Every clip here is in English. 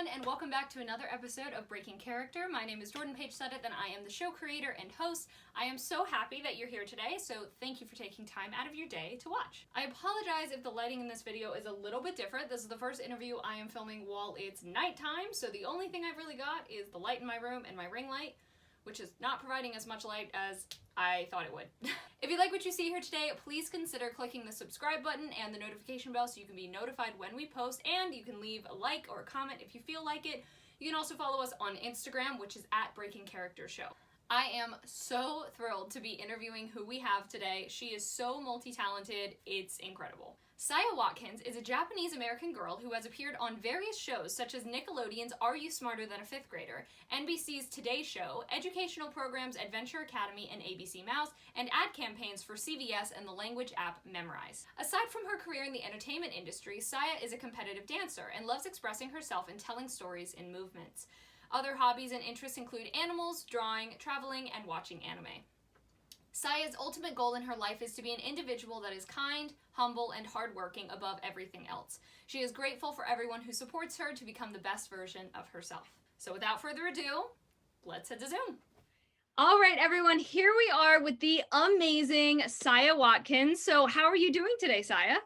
everyone, and welcome back to another episode of Breaking Character. My name is Jordan-Paige and I am the show creator and host. I am so happy that you're here today, so thank you for taking time out of your day to watch. I apologize if the lighting in this video is a little bit different. This is the first interview I am filming while it's nighttime, so the only thing I've really got is the light in my room and my ring light, which is not providing as much light as I thought it would. If you like what you see here today, please consider clicking the subscribe button and the notification bell so you can be notified when we post, and you can leave a like or a comment if you feel like it. You can also follow us on Instagram, which is at Breaking Character Show. I am so thrilled to be interviewing who we have today. She is so multi-talented, it's incredible. Saya Watkins is a Japanese-American girl who has appeared on various shows such as Nickelodeon's Are You Smarter Than a Fifth Grader, NBC's Today Show, educational programs Adventure Academy and ABC Mouse, and ad campaigns for CVS and the language app Memrise. Aside from her career in the entertainment industry, Saya is a competitive dancer and loves expressing herself and telling stories in movements. Other hobbies and interests include animals, drawing, traveling, and watching anime. Saya's ultimate goal in her life is to be an individual that is kind, humble, and hardworking above everything else. She is grateful for everyone who supports her to become the best version of herself. So without further ado, let's head to Zoom. All right, everyone, here we are with the amazing Saya Watkins. So how are you doing today, Saya?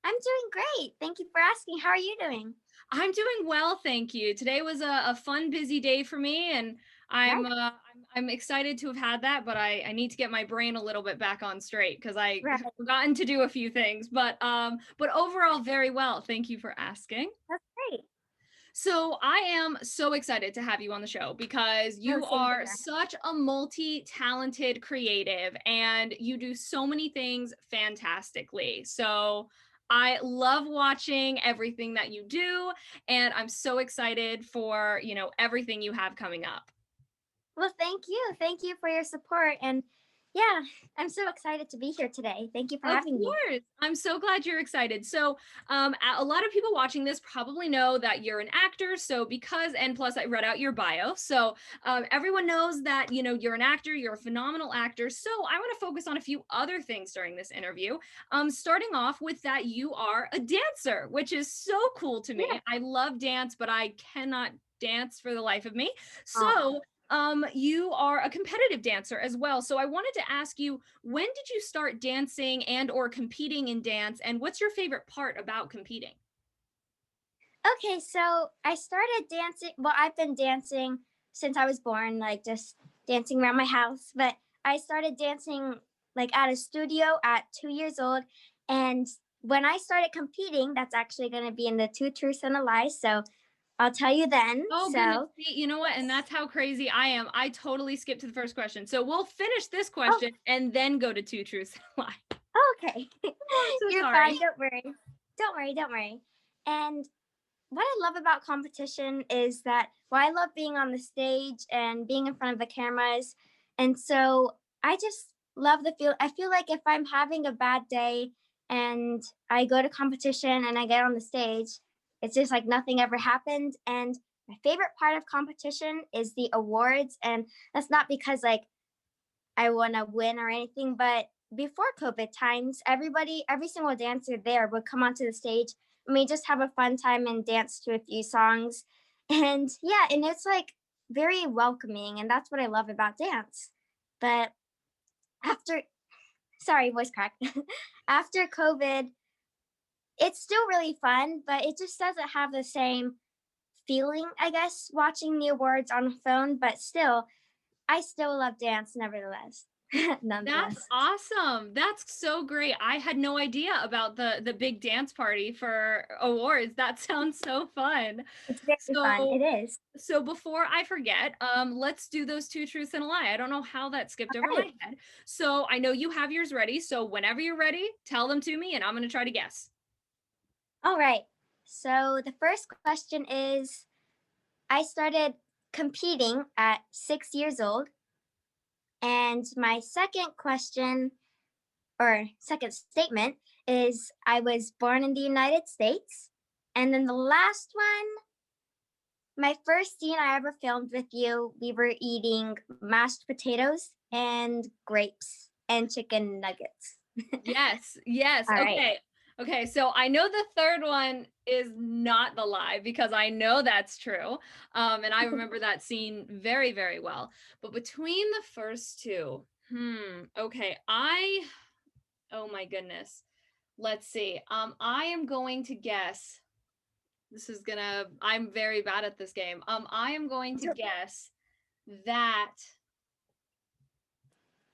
I'm doing great. Thank you for asking. How are you doing? I'm doing well, thank you. Today was a fun, busy day for me, and I'm excited to have had that, but I need to get my brain a little bit back on straight because I have forgotten to do a few things. But overall, very well. Thank you for asking. That's great. So I am so excited to have you on the show because you are such a multi-talented creative and you do so many things fantastically. So I love watching everything that you do, and I'm so excited for, everything you have coming up. Well, thank you. Thank you for your support. And yeah, I'm so excited to be here today. Thank you for having me. Of course. I'm so glad you're excited. So a lot of people watching this probably know that you're an actor. So and plus I read out your bio. So everyone knows that, you're an actor, you're a phenomenal actor. So I want to focus on a few other things during this interview. Starting off with that you are a dancer, which is so cool to me. Yeah. I love dance, but I cannot dance for the life of me. So you are a competitive dancer as well. So I wanted to ask you, when did you start dancing and or competing in dance? And what's your favorite part about competing? Okay, so I started dancing. Well, I've been dancing since I was born, like just dancing around my house. But I started dancing like at a studio at 2 years old. And when I started competing, that's actually going to be in the Two Truths and a Lie. So I'll tell you then. Oh, goodness. See, you know what? And that's how crazy I am. I totally skipped to the first question. So we'll finish this question and then go to Two Truths and a Lie. Okay. Oh, so You're sorry. fine. Don't worry. Don't worry. And what I love about competition is that, I love being on the stage and being in front of the cameras. And so I just love the feel. I feel like if I'm having a bad day and I go to competition and I get on the stage, it's just like nothing ever happened. And my favorite part of competition is the awards. And that's not because like I want to win or anything, but before COVID times, every single dancer there would come onto the stage and we just have a fun time and dance to a few songs. And yeah, and it's like very welcoming. And that's what I love about dance. But voice crack. After COVID, it's still really fun, but it just doesn't have the same feeling, I guess, watching the awards on the phone. But still, I still love dance nevertheless. That's awesome. That's so great. I had no idea about the big dance party for awards. That sounds so fun. It's very fun. It is. So before I forget, let's do those Two Truths and a Lie. I don't know how that skipped over my head. So I know you have yours ready. So whenever you're ready, tell them to me and I'm going to try to guess. All right. So the first question is, I started competing at 6 years old. And my second statement is, I was born in the United States. And then the last one, my first scene I ever filmed with you, we were eating mashed potatoes and grapes and chicken nuggets. Yes. All okay. Right. Okay, so I know the third one is not the lie because I know that's true. And I remember that scene very, very well. But between the first two, okay, oh my goodness. Let's see. I am going to guess. I'm very bad at this game. I am going to guess that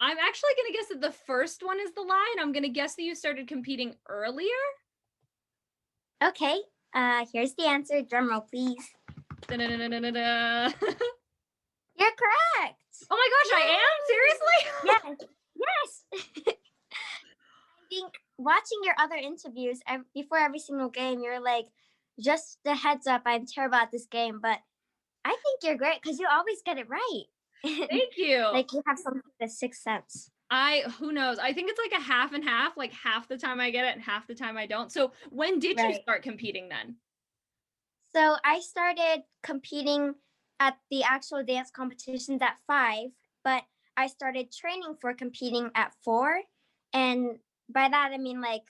I'm actually going to guess that the first one is the lie, and I'm going to guess that you started competing earlier. Okay, here's the answer. Drum roll, please. Da-da-da-da-da-da. You're correct. Oh my gosh, I am? Seriously? Yes, yes. I think watching your other interviews before every single game, you're like, just a heads up, I'm terrible at this game, but I think you're great because you always get it right. Thank you. Like you have some the sixth sense. Who knows? I think it's like a half and half, like half the time I get it and half the time I don't. So when did you Right. start competing then? So I started competing at the actual dance competitions at 5, but I started training for competing at 4. And by that, I mean like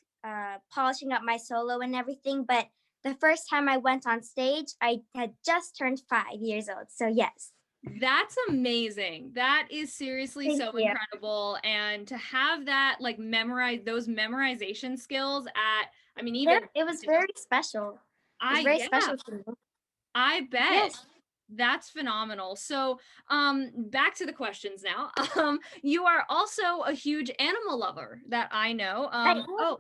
polishing up my solo and everything. But the first time I went on stage, I had just turned 5 years old. So, yes. That's amazing. That is seriously Thank so you. incredible. And to have that, like, memorize those memorization skills at, I mean, even It was very special. It was very yeah, special to me. I bet. Yes. That's phenomenal. So, back to the questions now. You are also a huge animal lover that I know. Oh,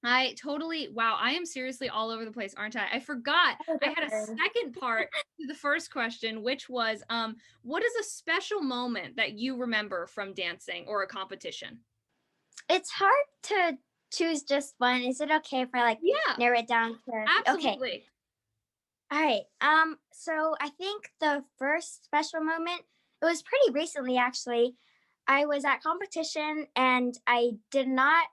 I totally, wow, I am seriously all over the place, aren't I? I forgot I had a second part to the first question, which was, what is a special moment that you remember from dancing or a competition? It's hard to choose just one. Is it okay if I like Yeah, narrow it down to okay. absolutely. All right. So I think the first special moment, it was pretty recently actually. I was at competition and I did not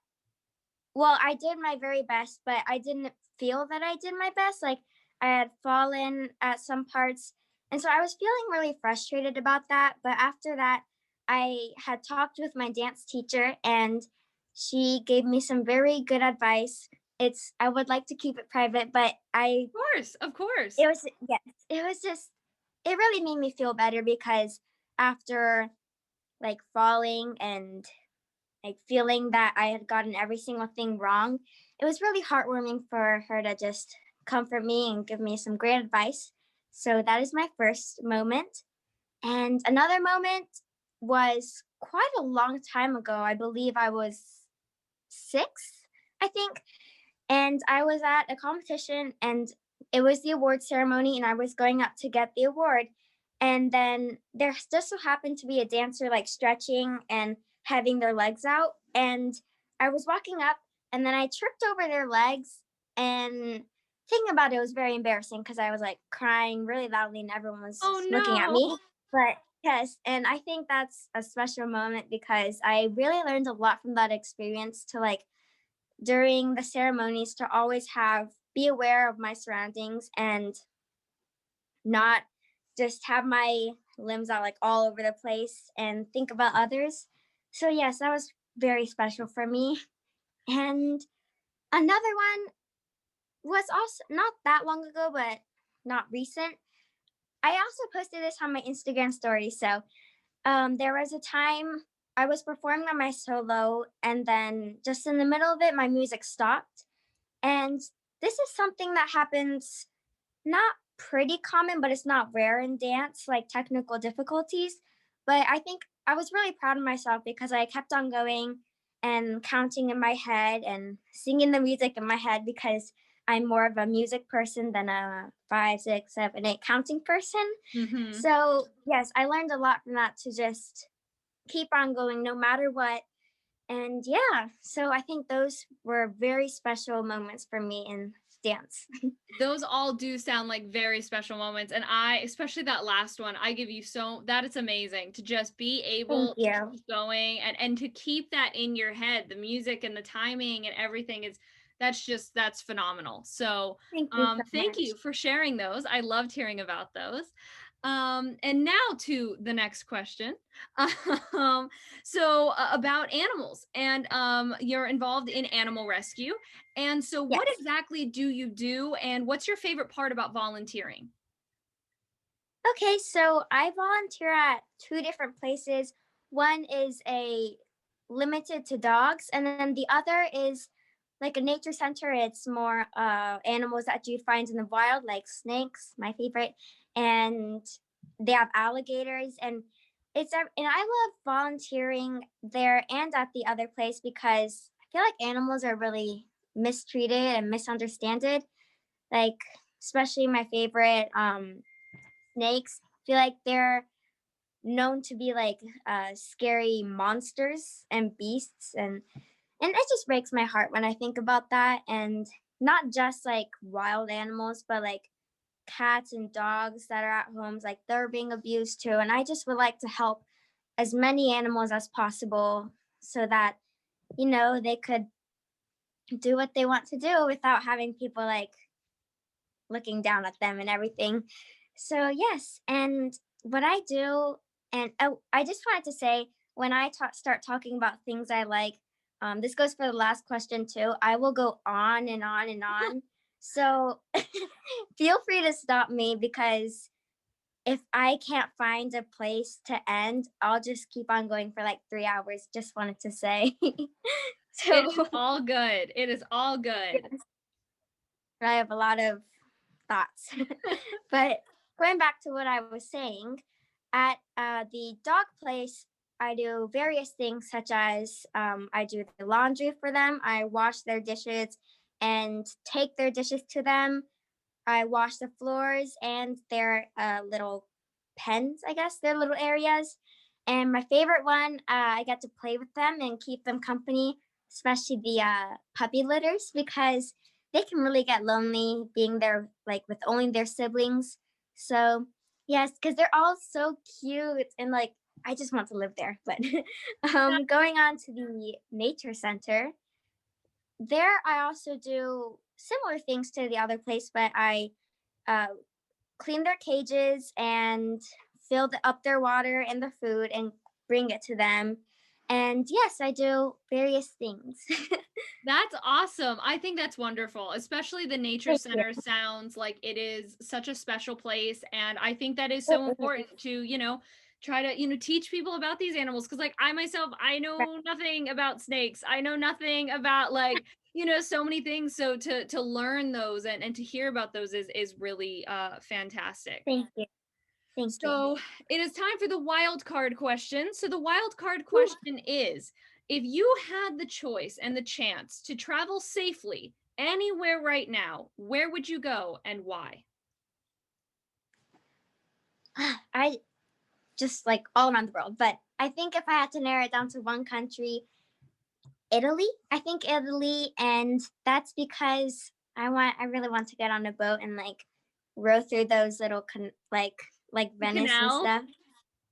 well, I did my very best, but I didn't feel that I did my best. Like I had fallen at some parts. And so I was feeling really frustrated about that. But after that, I had talked with my dance teacher and she gave me some very good advice. I would like to keep it private, but Of course. it was, yes, it was just, it really made me feel better because after like falling and like feeling that I had gotten every single thing wrong, it was really heartwarming for her to just comfort me and give me some great advice. So that is my first moment. And another moment was quite a long time ago. I believe I was 6, I think. And I was at a competition and it was the award ceremony and I was going up to get the award. And then there just so happened to be a dancer like stretching and having their legs out. And I was walking up and then I tripped over their legs and thinking about it was very embarrassing because I was like crying really loudly and everyone was Oh looking at no. me. But yes, and I think that's a special moment because I really learned a lot from that experience to like during the ceremonies to always have be aware of my surroundings and not just have my limbs out like all over the place and think about others. So yes, that was very special for me. And another one was also not that long ago, but not recent. I also posted this on my Instagram story. So there was a time I was performing on my solo, and then just in the middle of it, my music stopped. And this is something that happens not pretty common, but it's not rare in dance, like technical difficulties. But I think I was really proud of myself because I kept on going and counting in my head and singing the music in my head because I'm more of a music person than a 5, 6, 7, 8 counting person. Mm-hmm. So, yes, I learned a lot from that to just keep on going no matter what. And yeah, so I think those were very special moments for me in dance. Those all do sound like very special moments. And especially that last one, I give you that is amazing to just be Thank able to you. keep going and to keep that in your head, the music and the timing and everything that's phenomenal. So Thank you so thank much. you for sharing those. I loved hearing about those. And now to the next question. Um, about animals, and you're involved in animal rescue. And so what Yes. exactly do you do, and what's your favorite part about volunteering? Okay, so I volunteer at two different places. One is a limited to dogs, and then the other is like a nature center. It's more animals that you find in the wild, like snakes, my favorite, and they have alligators, and and I love volunteering there and at the other place because I feel like animals are really mistreated and misunderstood. Like especially my favorite snakes. I feel like they're known to be like scary monsters and beasts, and it just breaks my heart when I think about that. And not just like wild animals, but like cats and dogs that are at homes, like they're being abused too. And I just would like to help as many animals as possible so that they could do what they want to do without having people like looking down at them and everything. So yes, and what I do, and oh, I just wanted to say when I start talking about things I like, this goes for the last question too. I will go on and on and on. So feel free to stop me because if I can't find a place to end, I'll just keep on going for like 3 hours. Just wanted to say. It So is all good. It is all good. yes, I have a lot of thoughts. But going back to what I was saying, at the dog place, I do various things such as I do the laundry for them, I wash their dishes and take their dishes to them. I wash the floors and their little pens, I guess, their little areas. And my favorite one, I get to play with them and keep them company, especially the puppy litters, because they can really get lonely being there, like with only their siblings. So, yes, because they're all so cute and like, I just want to live there. But going on to the nature center, there I also do similar things to the other place, but I uh, clean their cages and up their water and their food and bring it to them. And yes, I do various things. That's awesome. I think that's wonderful. Especially the nature Thank you. center sounds like it is such a special place. And I think that is so important to, try to, teach people about these animals. Cause like I myself, I know nothing about snakes. I know nothing about like, so many things. So to learn those and to hear about those is really fantastic. Thank you. Thank you. So it is time for the wild card question. So the wild card Whew. question is, if you had the choice and the chance to travel safely anywhere right now, where would you go and why? I just like all around the world, but I think if I had to narrow it down to one country, Italy. I think Italy, and that's because I really want to get on a boat and like row through those little like Venice and Canals? stuff.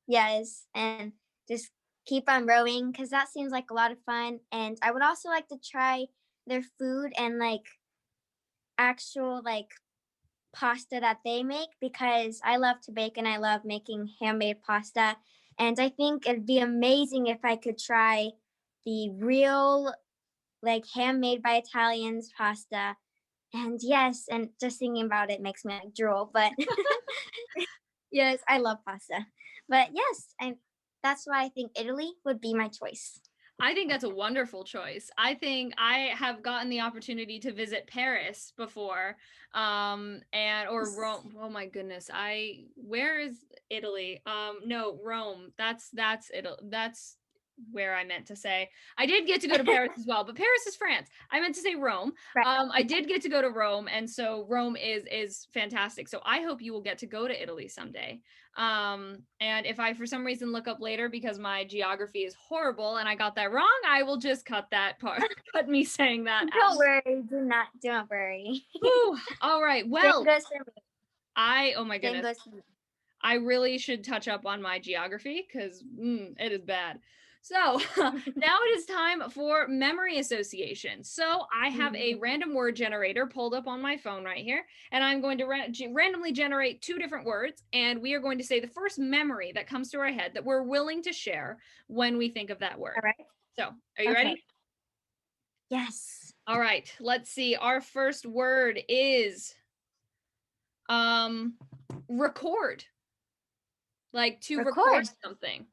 Yes, and just keep on rowing because that seems like a lot of fun. And I would also like to try their food and like actual like pasta that they make because I love to bake and I love making handmade pasta. And I think it'd be amazing if I could try the real, like handmade by Italians pasta. And yes, and just thinking about it makes me like drool. But yes, I love pasta. But yes, and that's why I think Italy would be my choice. I think that's a wonderful choice. I think I have gotten the opportunity to visit Paris before, and or Rome. Oh my goodness, where is Italy? No, Rome. That's Italy. That's where I meant to say. I did get to go to Paris as well, but Paris is France. I meant to say Rome. Right. I did get to go to Rome, and so Rome is fantastic. So I hope you will get to go to Italy someday. And if I for some reason look up later because my geography is horrible and I got that wrong, I will just cut that part, cut me saying that Don't out. worry, don't worry. Whew. All right. Same Well, goes for me. oh my Same goodness. goes for me. I really should touch up on my geography because it is bad. So now it is time for memory association. So I have a random word generator pulled up on my phone right here, and I'm going to randomly generate two different words, and we are going to say the first memory that comes to our head that we're willing to share when we think of that word. All right. So, are you Okay. ready? Yes. All right, let's see. Our first word is record. Like to record Record. something.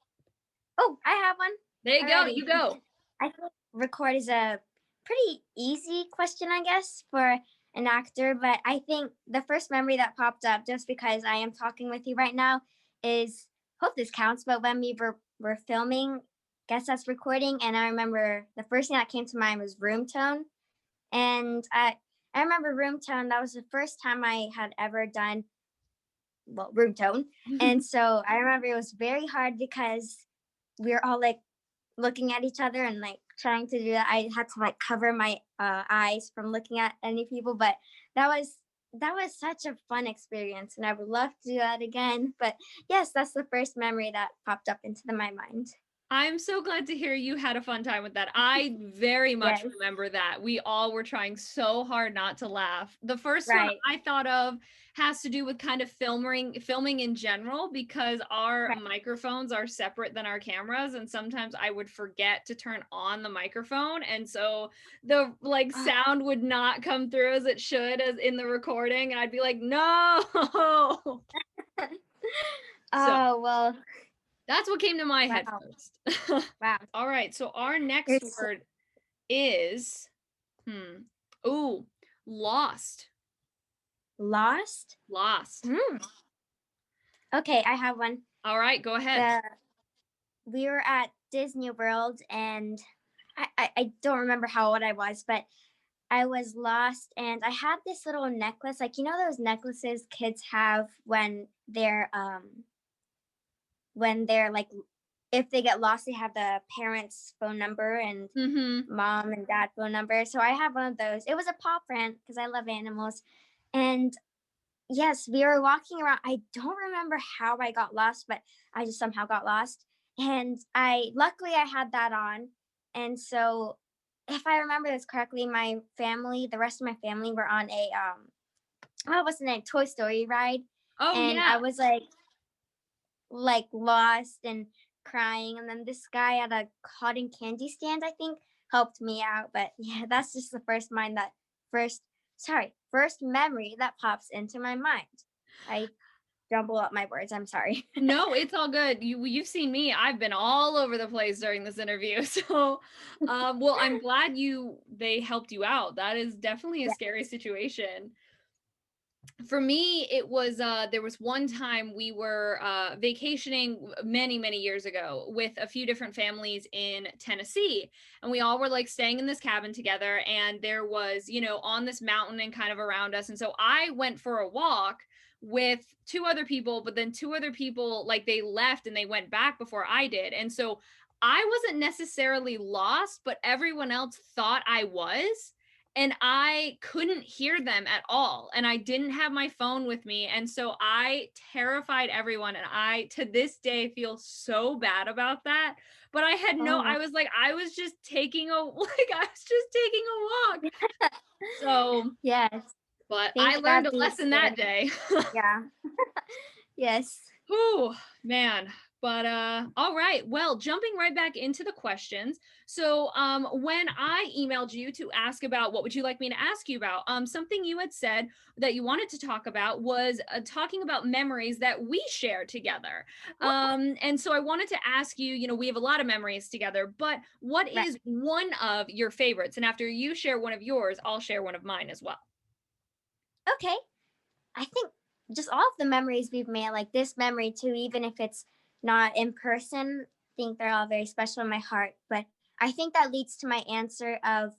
Oh, I have one There you go. already. You go. I think record is a pretty easy question, I guess, for an actor. But I think the first memory that popped up, just because I am talking with you right now, is hope this counts. But when we were filming, guess that's recording. And I remember the first thing that came to mind was room tone. And I remember room tone. That was the first time I had ever done room tone. And so I remember it was very hard because we were all like looking at each other and like trying to do that. I had to like cover my eyes from looking at any people, but that was such a fun experience, and I would love to do that again. But yes, that's the first memory that popped up into my mind. I'm so glad to hear you had a fun time with that. I very much Yes, remember that. We all were trying so hard not to laugh. The first one right, I thought of has to do with kind of filming in general, because our right. microphones are separate than our cameras, and sometimes I would forget to turn on the microphone, and so the like Oh, sound would not come through as it should as in the recording, and I'd be like, "No." So, oh well, that's what came to my head wow, first. wow. All right, so our You're next so word is ooh, lost. lost. Lost. Mm. Okay, I have one. All right, go ahead. The We were at Disney World, and I don't remember how old I was, but I was lost, and I had this little necklace, like those necklaces kids have when they're like if they get lost, they have the parents' phone number and Mm-hmm. mom and dad phone number. So I have one of those. It was a paw print because I love animals. And yes, we were walking around. I don't remember how I got lost, but I just somehow got lost. And I luckily I had that on. And so if I remember this correctly, the rest of my family were on a what was the name? Toy Story ride. Oh And I yeah. was like lost and crying. And then this guy at a cotton candy stand, I think, helped me out. But yeah, that's just the first memory that pops into my mind. I jumble up my words. I'm sorry. No, it's all good. You've seen me. I've been all over the place during this interview. So, well, I'm glad they helped you out. That is definitely a Yeah. scary situation. For me, it was there was one time we were vacationing many years ago with a few different families in Tennessee, and we all were like staying in this cabin together, and there was, on this mountain and kind of around us, and so I went for a walk with two other people, but then two other people, like, they left and they went back before I did, and so I wasn't necessarily lost, but everyone else thought I was, and I couldn't hear them at all. And I didn't have my phone with me. And so I terrified everyone. And I, to this day, feel so bad about that. But I had Oh wow. I was like, I was just taking a, like, I was just taking a walk. So, Yes. but I Think learned that'd a be lesson that scary. day. Yeah. Yes. Whew, man. But all right. Well, jumping right back into the questions. So when I emailed you to ask about what would you like me to ask you about, something you had said that you wanted to talk about was talking about memories that we share together. And so I wanted to ask you, we have a lot of memories together, but what Right. is one of your favorites? And after you share one of yours, I'll share one of mine as well. Okay. I think just all of the memories we've made, like this memory too, even if it's not in person, I think they're all very special in my heart. But I think that leads to my answer of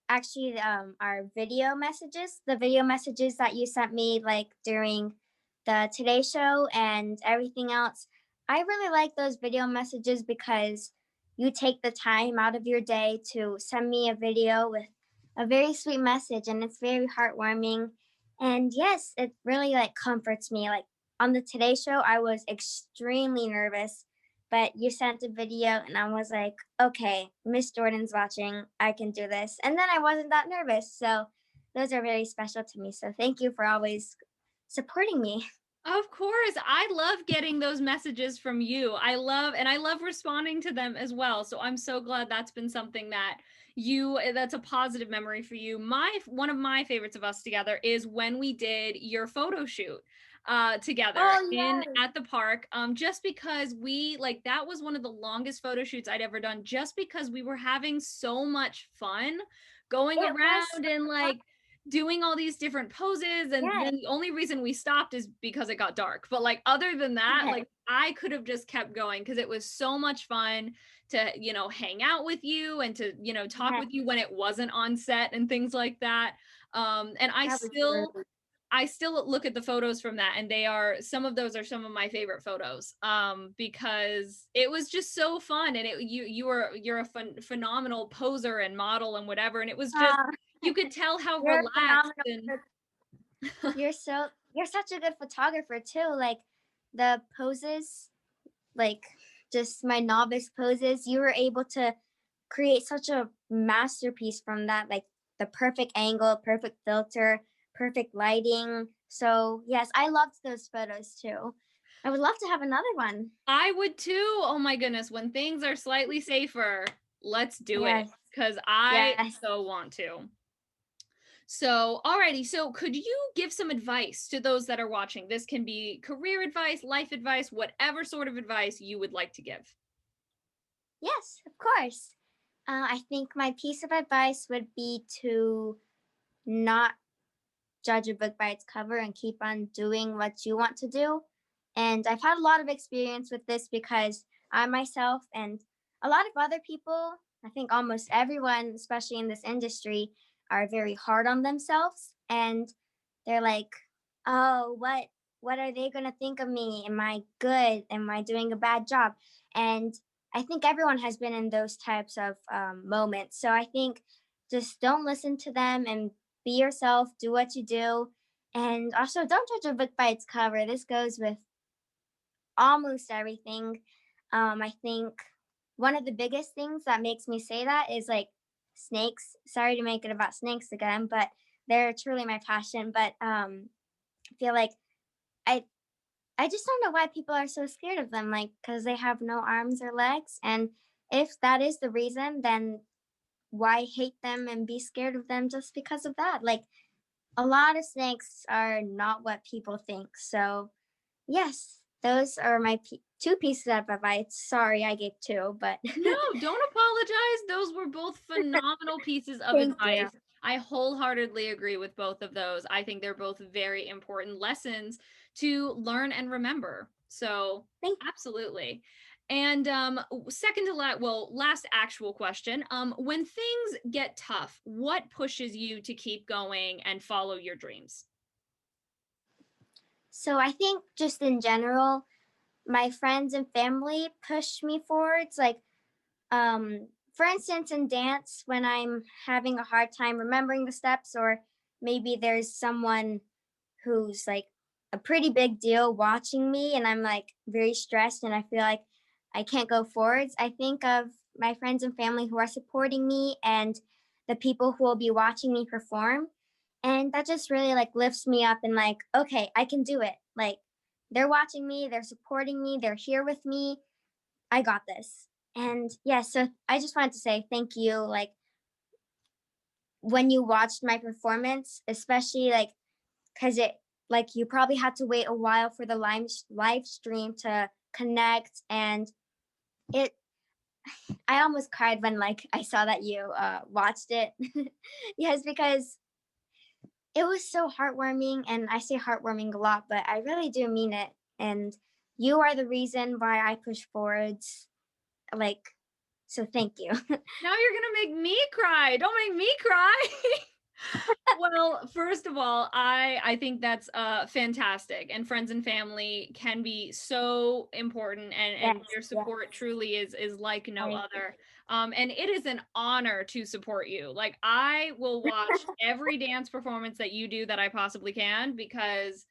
actually our the video messages that you sent me like during the Today Show and everything else. I really like those video messages because you take the time out of your day to send me a video with a very sweet message, and it's very heartwarming. And yes, it really like comforts me. Like on the Today Show, I was extremely nervous but you sent a video and I was like, okay, Miss Jordan's watching. I can do this. And then I wasn't that nervous. So those are very special to me. So thank you for always supporting me. Of course. I love getting those messages from you. I love responding to them as well. So I'm so glad that's been something that that's a positive memory for you. One of my favorites of us together is when we did your photo shoot together Oh, in yes. at the park, just because we like that was one of the longest photo shoots I'd ever done, just because we were having so much fun going It was around so and fun. like doing all these different poses. And then Yes. the only reason we stopped is because it got dark, but like other than that, Yes. like I could have just kept going because it was so much fun to hang out with you and to talk Yes. with you when it wasn't on set and things like that. And That was really I still look at the photos from that, and some of those are some of my favorite photos, because it was just so fun. And you're a phenomenal poser and model and whatever, and it was just, uh, you could tell how you're relaxed phenomenal. and You're such a good photographer too. Like the poses, like just my novice poses, you were able to create such a masterpiece from that, like the perfect angle, perfect filter, perfect lighting. So yes, I loved those photos too. I would love to have another one. I would too. Oh my goodness, when things are slightly safer, let's do it Yes. because I Yes. so want to. So, alrighty. So, could you give some advice to those that are watching? This can be career advice, life advice, whatever sort of advice you would like to give. Yes, of course. I think my piece of advice would be to not judge a book by its cover and keep on doing what you want to do. And I've had a lot of experience with this because I myself and a lot of other people, I think almost everyone, especially in this industry, are very hard on themselves. And they're like, oh, what are they gonna think of me? Am I good? Am I doing a bad job? And I think everyone has been in those types of moments. So I think just don't listen to them and be yourself, do what you do, and also don't judge a book by its cover. This goes with almost everything. I think one of the biggest things that makes me say that is like snakes. Sorry to make it about snakes again, but they're truly my passion. But I feel like I I just don't know why people are so scared of them, like because they have no arms or legs. And if that is the reason, then why hate them and be scared of them just because of that? Like a lot of snakes are not what people think. So, yes, those are my two pieces of advice. Sorry, I gave two, but No, don't apologize. Those were both phenomenal pieces of thank you. advice. I wholeheartedly agree with both of those. I think they're both very important lessons to learn and remember. So, Thank absolutely. And second to last, well, last actual question. When things get tough, what pushes you to keep going and follow your dreams? So, I think just in general, my friends and family push me forwards. Like, for instance, in dance, when I'm having a hard time remembering the steps, or maybe there's someone who's like a pretty big deal watching me and I'm like very stressed and I feel like I can't go forwards, I think of my friends and family who are supporting me and the people who will be watching me perform. And that just really like lifts me up and like, okay, I can do it. Like they're watching me, they're supporting me, they're here with me. I got this. And yeah, so I just wanted to say thank you. Like when you watched my performance, especially like because it like you probably had to wait a while for the live stream to connect and it I almost cried when like I saw that you watched it. Yes, because it was so heartwarming and I say heartwarming a lot, but I really do mean it. And you are the reason why I push forwards. Like, so thank you. Now you're gonna make me cry. Don't make me cry. Well, first of all, I think that's fantastic, and friends and family can be so important, Yes, and your yes, support truly is like no I other. And it is an honor to support you. Like I will watch every dance performance that you do that I possibly can, because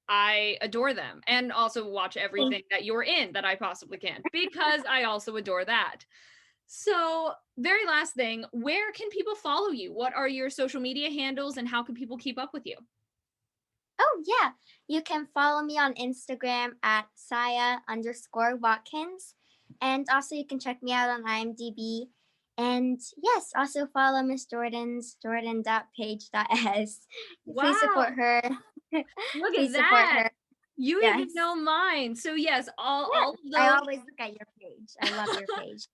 I adore them, and also watch everything that you're in that I possibly can, because I also adore that. So, very last thing, where can people follow you? What are your social media handles and how can people keep up with you? Oh, yeah. You can follow me on Instagram at Saya_Watkins. And also, you can check me out on IMDb. And yes, also follow Miss Jordan's jordan.paige.s. Please support Wow, her. look at Please support that. her. You even Yes. know mine. So yes, all Yeah. of I those always look at your page. I love your page.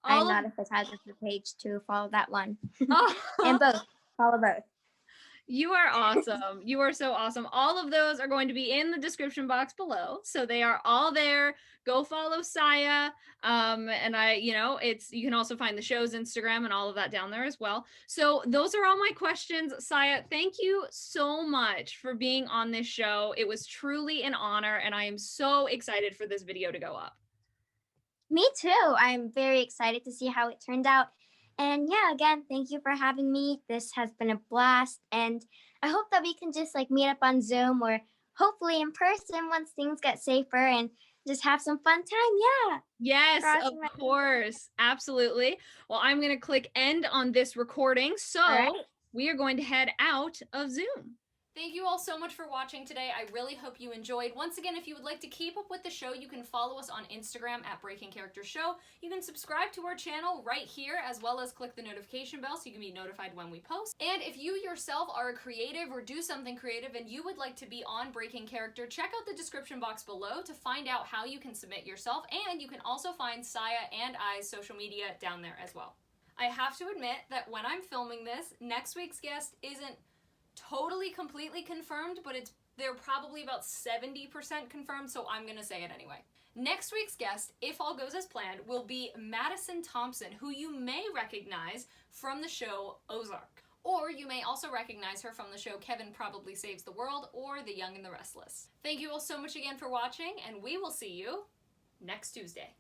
I'm all of not a photographer page to follow that one. oh, And both. Follow both. you are awesome. You are so awesome. All of those are going to be in the description box below. So they are all there. Go follow Saya. And you can also find the show's Instagram and all of that down there as well. So those are all my questions. Saya, thank you so much for being on this show. It was truly an honor, and I am so excited for this video to go up. Me too. I'm very excited to see how it turned out. And yeah, again, thank you for having me. This has been a blast. And I hope that we can just like meet up on Zoom or hopefully in person once things get safer and just have some fun time. Yeah. Yes, of Crossing my course. Absolutely. Well, I'm going to click end on this recording. All So right. we are going to head out of Zoom. Thank you all so much for watching today. I really hope you enjoyed. Once again, if you would like to keep up with the show, you can follow us on Instagram at Breaking Character Show. You can subscribe to our channel right here, as well as click the notification bell so you can be notified when we post. And if you yourself are a creative or do something creative and you would like to be on Breaking Character, check out the description box below to find out how you can submit yourself, and you can also find Saya and I's social media down there as well. I have to admit that when I'm filming this, next week's guest isn't totally completely confirmed, but they're probably about 70% confirmed, so I'm gonna say it anyway. Next week's guest, if all goes as planned, will be Madison Thompson, who you may recognize from the show Ozark. Or you may also recognize her from the show Kevin Probably Saves the World or The Young and the Restless. Thank you all so much again for watching, and we will see you next Tuesday.